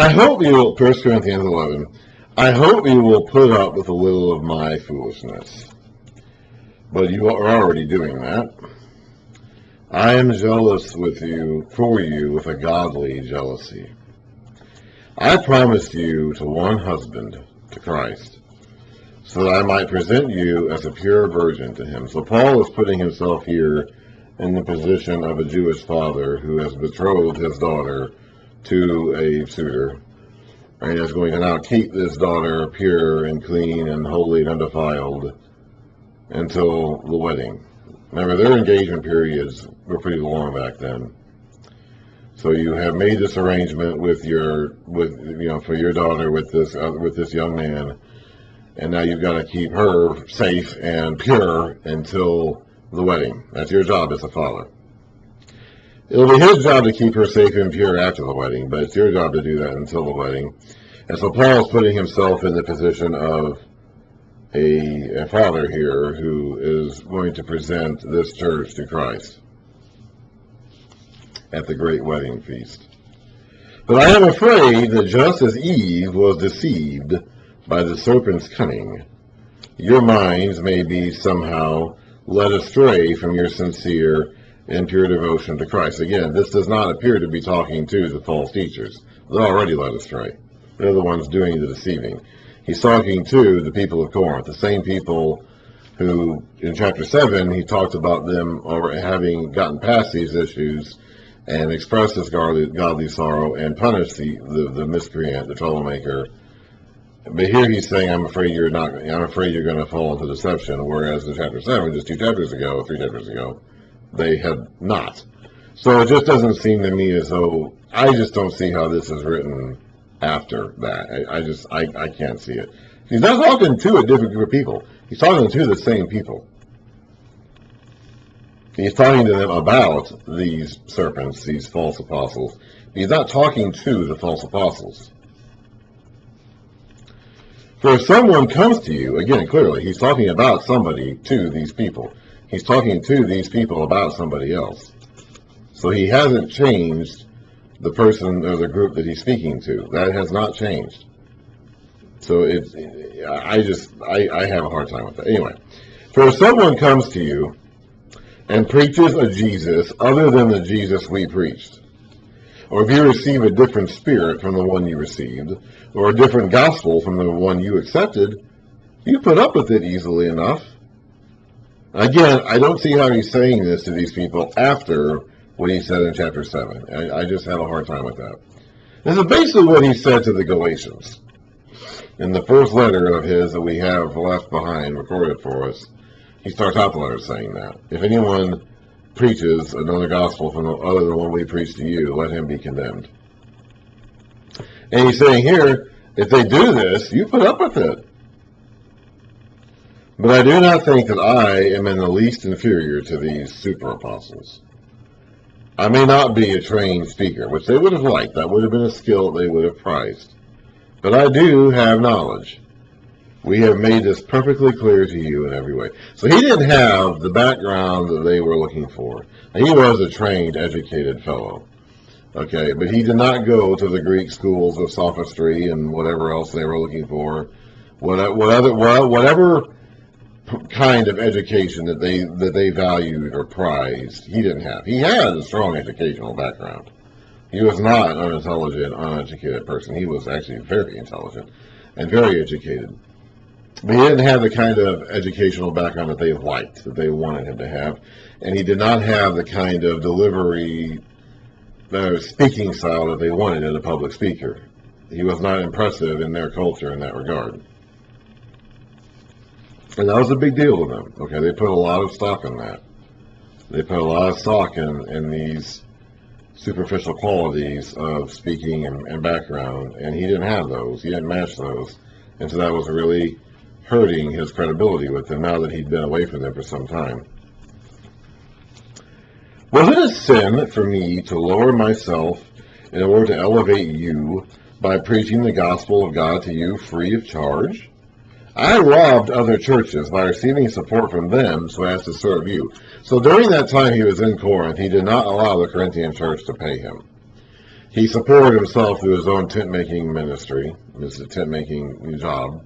I hope you will, 1 Corinthians 11, I hope you will put up with a little of my foolishness. But you are already doing that. I am jealous for you with a godly jealousy. I promised you to one husband, to Christ, so that I might present you as a pure virgin to him. So Paul is putting himself here in the position of a Jewish father who has betrothed his daughter to a suitor, and is going to now keep this daughter pure and clean and holy and undefiled until the wedding. Remember, their engagement periods were pretty long back then. So you have made this arrangement for your daughter with this young man, and now you've got to keep her safe and pure until the wedding. That's your job as a father. It'll be his job to keep her safe and pure after the wedding, but it's your job to do that until the wedding. And so Paul's putting himself in the position of a father here who is going to present this church to Christ at the great wedding feast. But I am afraid that just as Eve was deceived by the serpent's cunning, your minds may be somehow led astray from your sincere and pure devotion to Christ. Again, this does not appear to be talking to the false teachers. They're already led astray. They're the ones doing the deceiving. He's talking to the people of Corinth, the same people who, in chapter 7, he talked about them having gotten past these issues and expressed this godly sorrow and punished the miscreant, the troublemaker. But here he's saying, I'm afraid you're going to fall into deception, whereas in chapter 7, just 3 chapters ago, they had not. So it just doesn't seem to me as though, I just don't see how this is written after that. I can't see it. He's not talking to a different group of people. He's talking to the same people. He's talking to them about these serpents, these false apostles. He's not talking to the false apostles. For if someone comes to you, again, clearly, he's talking about somebody to these people. He's talking to these people about somebody else. So he hasn't changed the person or the group that he's speaking to. That has not changed. So I have a hard time with that. Anyway, for if someone comes to you and preaches a Jesus other than the Jesus we preached, or if you receive a different spirit from the one you received, or a different gospel from the one you accepted, you put up with it easily enough. Again, I don't see how he's saying this to these people after what he said in chapter 7. I just have a hard time with that. This is basically what he said to the Galatians. In the first letter of his that we have left behind, recorded for us, he starts out the letter saying that. If anyone preaches another gospel from other than the one we preach to you, let him be condemned. And he's saying here, if they do this, you put up with it. But I do not think that I am in the least inferior to these super apostles. I may not be a trained speaker, which they would have liked. That would have been a skill they would have prized. But I do have knowledge. We have made this perfectly clear to you in every way. So he didn't have the background that they were looking for. He was a trained, educated fellow. Okay, but he did not go to the Greek schools of sophistry and whatever else they were looking for. Whatever kind of education that they valued or prized, he didn't have. He had a strong educational background. He was not an unintelligent, uneducated person. He was actually very intelligent and very educated. But he didn't have the kind of educational background that they liked, that they wanted him to have. And he did not have the kind of delivery, speaking style that they wanted in a public speaker. He was not impressive in their culture in that regard. And that was a big deal to them. Okay, they put a lot of stock in that. They put a lot of stock in these superficial qualities of speaking and background, and he didn't have those. He didn't match those. And so that was really hurting his credibility with them now that he'd been away from them for some time. Was it a sin for me to lower myself in order to elevate you by preaching the gospel of God to you free of charge? I robbed other churches by receiving support from them so as to serve you. So during that time he was in Corinth, he did not allow the Corinthian church to pay him. He supported himself through his own tent-making ministry, his tent-making job.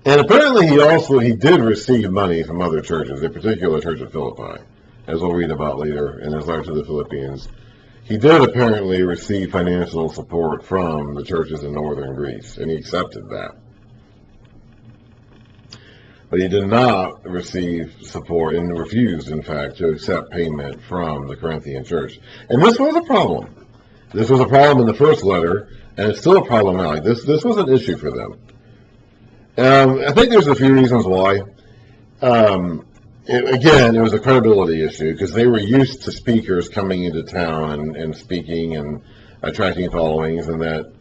And apparently he did receive money from other churches, a particular church at Philippi, as we'll read about later in his letter to the Philippians. He did apparently receive financial support from the churches in northern Greece, and he accepted that. But he did not receive support and refused, in fact, to accept payment from the Corinthian church. And this was a problem. This was a problem in the first letter, and it's still a problem now. This was an issue for them. I think there's a few reasons why. It was a credibility issue, because they were used to speakers coming into town and speaking and attracting followings, and that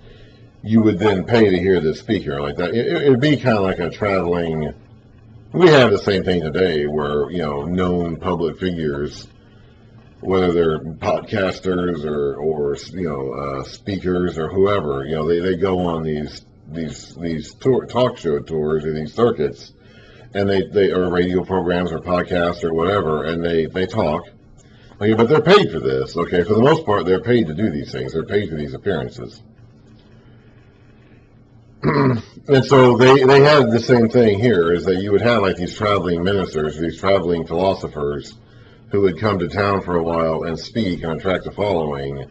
you would then pay to hear the speaker like that. It would be kind of like a traveling. We have the same thing today, where known public figures, whether they're podcasters or speakers or whoever, they go on these talk show tours or these circuits, and they or radio programs or podcasts or whatever, and they talk. Okay, but they're paid for this. Okay, for the most part, they're paid to do these things. They're paid for these appearances. And so they had the same thing here, is that you would have like these traveling ministers, these traveling philosophers, who would come to town for a while and speak and attract a following,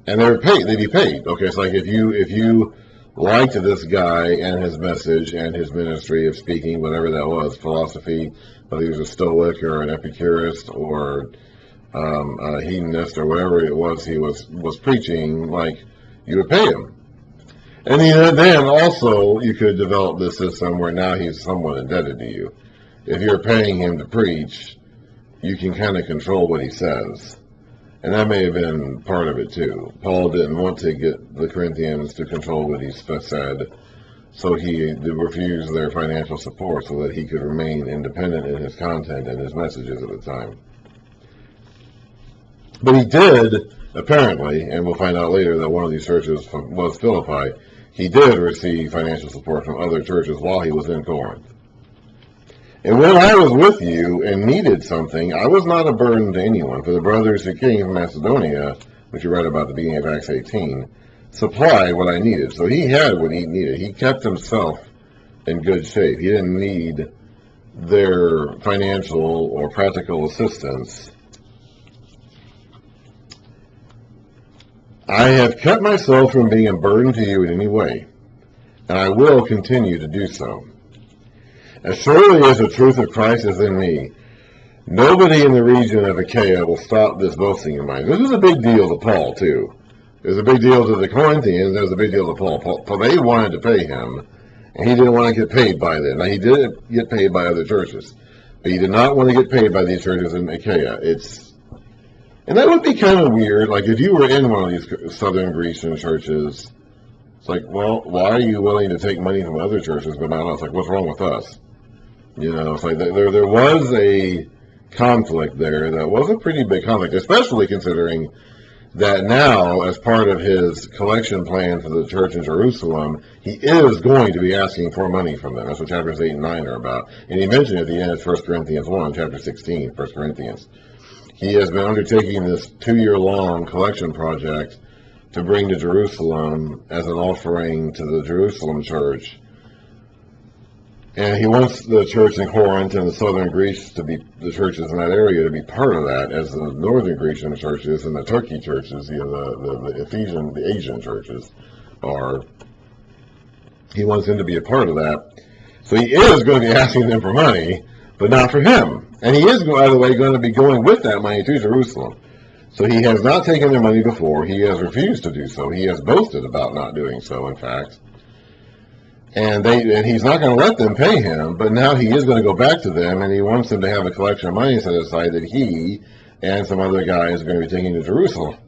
and they'd be paid. Okay, it's like if you liked this guy and his message and his ministry of speaking, whatever that was, philosophy, whether he was a Stoic or an Epicurist or a hedonist or whatever it was he was preaching, like, you would pay him. And then also you could develop this system where now he's somewhat indebted to you. If you're paying him to preach, you can kind of control what he says. And that may have been part of it too. Paul didn't want to get the Corinthians to control what he said, so he refused their financial support so that he could remain independent in his content and his messages at the time. But he did, apparently, and we'll find out later that one of these churches was Philippi, he did receive financial support from other churches while he was in Corinth. And when I was with you and needed something, I was not a burden to anyone, for the brothers who came from Macedonia, which you read about at the beginning of Acts 18, supplied what I needed. So he had what he needed. He kept himself in good shape. He didn't need their financial or practical assistance. I have kept myself from being a burden to you in any way, and I will continue to do so. As surely as the truth of Christ is in me, nobody in the region of Achaia will stop this boasting of mine. This was a big deal to Paul, too. It was a big deal to the Corinthians. It was a big deal to Paul. They wanted to pay him, and he didn't want to get paid by them. Now, he did get paid by other churches, but he did not want to get paid by these churches in Achaia. And that would be kind of weird. Like, if you were in one of these southern Grecian churches, it's like, well, why are you willing to take money from other churches but not us? Like, what's wrong with us? It's like there was a conflict there that was a pretty big conflict, especially considering that now, as part of his collection plan for the church in Jerusalem, he is going to be asking for money from them. That's what chapters 8 and 9 are about. And he mentioned at the end of 1 Corinthians 1, chapter 16, 1 Corinthians. He has been undertaking this 2-year-long collection project to bring to Jerusalem as an offering to the Jerusalem church. And he wants the church in Corinth and the southern Greece to be, the churches in that area, to be part of that, as the northern Grecian churches and the Turkey churches, the Asian churches are. He wants them to be a part of that. So he is going to be asking them for money, but not for him. And he is, by the way, going to be going with that money to Jerusalem. So he has not taken their money before. He has refused to do so. He has boasted about not doing so, in fact. And he's not going to let them pay him, but now he is going to go back to them, and he wants them to have a collection of money set aside that he and some other guys are going to be taking to Jerusalem.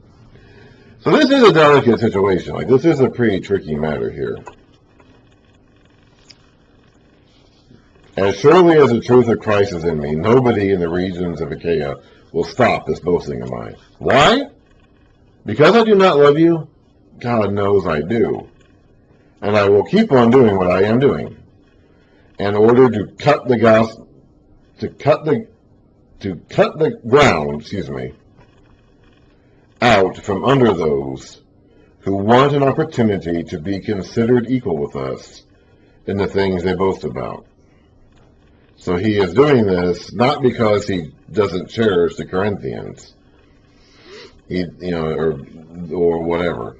So this is a delicate situation. Like, this is a pretty tricky matter here. As surely as the truth of Christ is in me, nobody in the regions of Achaia will stop this boasting of mine. Why? Because I do not love you? God knows I do. And I will keep on doing what I am doing, in order to cut the ground, out out from under those who want an opportunity to be considered equal with us in the things they boast about. So he is doing this not because he doesn't cherish the Corinthians, or whatever.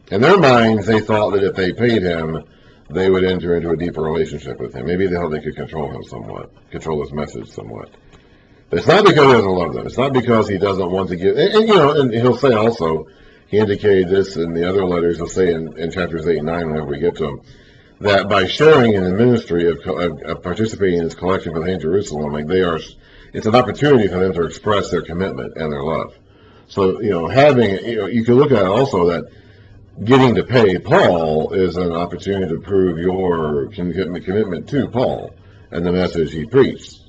In their minds, they thought that if they paid him, they would enter into a deeper relationship with him. Maybe they thought they could control him somewhat, control his message somewhat. But it's not because he doesn't love them. It's not because he doesn't want to give. And he'll say also, he indicated this in the other letters. He'll say in chapters 8 and 9, whenever we get to them, that by sharing in the ministry of participating in this collection for the Saint Jerusalem, it's an opportunity for them to express their commitment and their love. So, you can look at it also that getting to pay Paul is an opportunity to prove your commitment to Paul and the message he preached.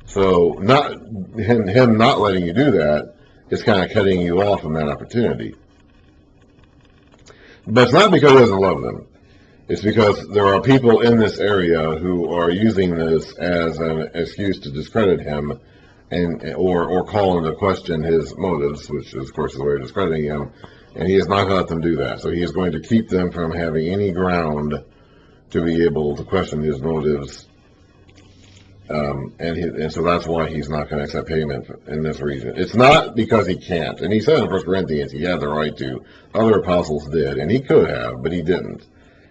So, not him not letting you do that is kind of cutting you off from that opportunity. But it's not because he doesn't love them. It's because there are people in this area who are using this as an excuse to discredit him or call into question his motives, which is, of course, the way of discrediting him. And he is not going to let them do that. So he is going to keep them from having any ground to be able to question his motives. And so that's why he's not going to accept payment in this reason. It's not because he can't. And he said in 1 Corinthians he had the right to. Other apostles did, and he could have, but he didn't.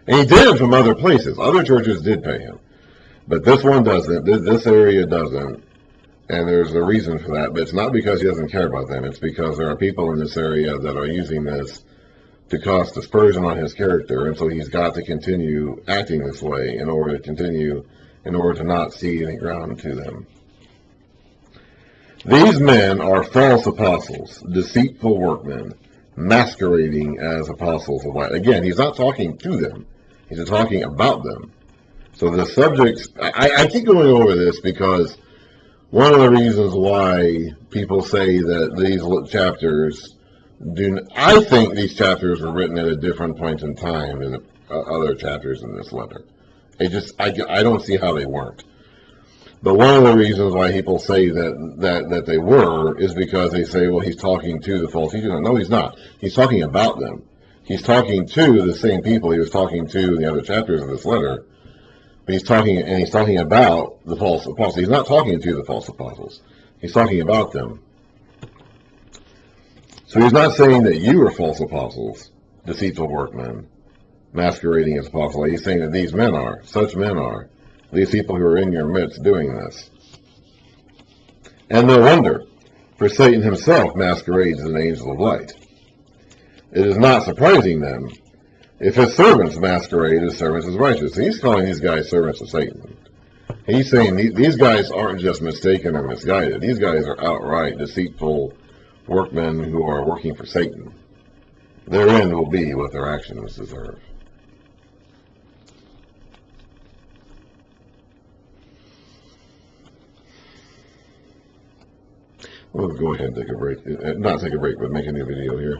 And he did from other places. Other churches did pay him. But this one doesn't. This area doesn't. And there's a reason for that. But it's not because he doesn't care about them. It's because there are people in this area that are using this to cast aspersion on his character. And so he's got to continue acting this way in order to not cede any ground to them. These men are false apostles, deceitful workmen, masquerading as apostles of light. Again, he's not talking to them. He's talking about them. So the subjects, I keep going over this because one of the reasons why people say that these chapters I think these chapters were written at a different point in time than the other chapters in this letter. I don't see how they weren't. But one of the reasons why people say that they were is because they say, well, he's talking to the false teachers. No, he's not. He's talking about them. He's talking to the same people he was talking to in the other chapters of this letter. But he's talking about the false apostles. He's not talking to the false apostles. He's talking about them. So he's not saying that you are false apostles, deceitful workmen, masquerading as apostles. He's saying that these men are, such men are, these people who are in your midst doing this. And no wonder, for Satan himself masquerades as an angel of light. It is not surprising then if his servants masquerade as servants of righteousness. He's calling these guys servants of Satan. He's saying these guys aren't just mistaken or misguided. These guys are outright deceitful workmen who are working for Satan. Their end will be what their actions deserve. We'll go ahead and take a break. Not take a break, but make a new video here.